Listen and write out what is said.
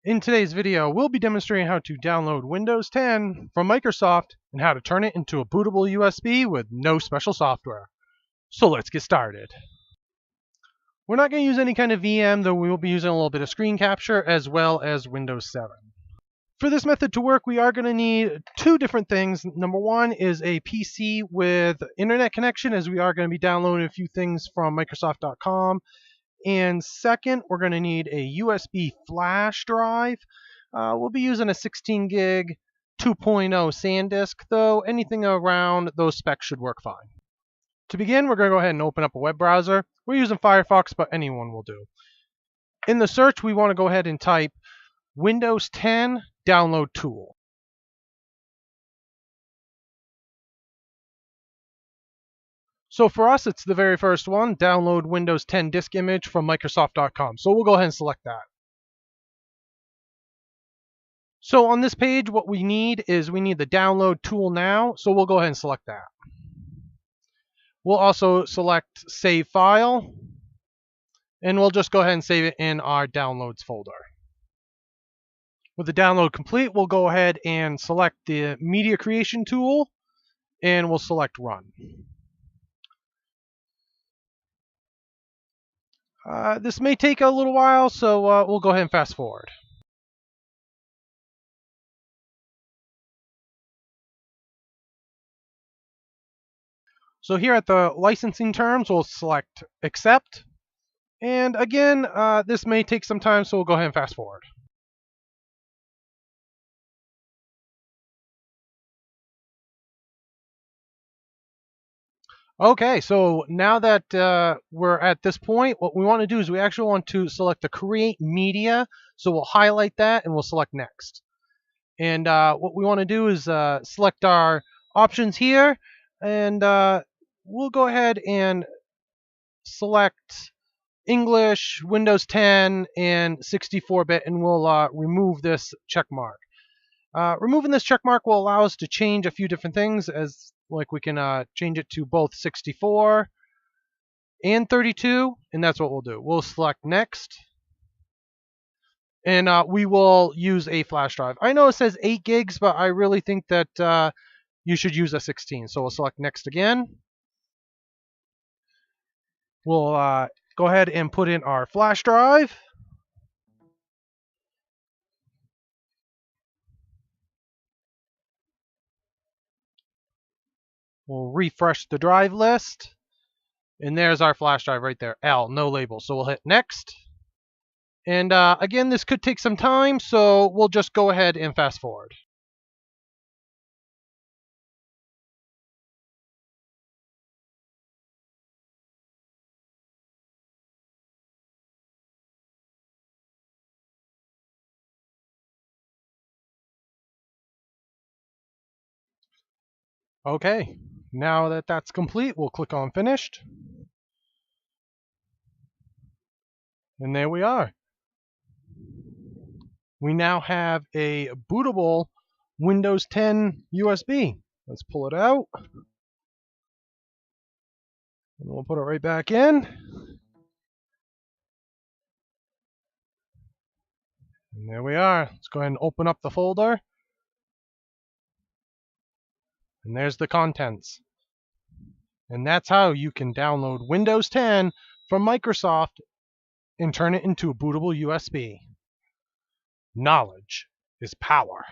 In today's video, we'll be demonstrating how to download Windows 10 from Microsoft and how to turn it into a bootable USB with no special software. So let's get started. We're not going to use any kind of VM, though we will be using a little bit of screen capture as well as Windows 7. For this method to work, we are going to need two different things. Number one is a PC with internet connection, as we are going to be downloading a few things from Microsoft.com. And second, we're going to need a USB flash drive. We'll be using a 16 gig 2.0 SanDisk, though anything around those specs should work fine. To begin, we're going to go ahead and open up a web browser. We're using Firefox, but anyone will do. In the search, we want to go ahead and type Windows 10 Download Tool. So for us, it's the very first one, download Windows 10 disk image from Microsoft.com. So we'll go ahead and select that. So on this page, what we need is we need the download tool now. So we'll go ahead and select that. We'll also select save file, and we'll just go ahead and save it in our downloads folder. With the download complete, we'll go ahead and select the media creation tool, and we'll select run. This may take a little while, so we'll go ahead and fast forward. So here at the licensing terms, we'll select accept. And again, this may take some time, so we'll go ahead and fast forward. Okay, so now that we're at this point, what we want to do is we actually want to select the Create Media. So we'll highlight that and we'll select Next. And what we want to do is select our options here, and we'll go ahead and select English, Windows 10, and 64-bit, and we'll remove this check mark. Removing this check mark will allow us to change a few different things, as like we can change it to both 64 and 32, and that's what we'll do. We'll select Next, and we will use a flash drive. I know it says 8 gigs, but I really think that you should use a 16. So we'll select Next again. We'll go ahead and put in our flash drive. We'll refresh the drive list. And there's our flash drive right there. L, no label. So we'll hit Next. And again, this could take some time, so we'll just go ahead and fast forward. Okay, now that that's complete, we'll click on Finished. And there we are. We now have a bootable Windows 10 USB. Let's pull it out. And we'll put it right back in. And there we are. Let's go ahead and open up the folder. And there's the contents. And that's how you can download Windows 10 from Microsoft and turn it into a bootable USB. Knowledge is power.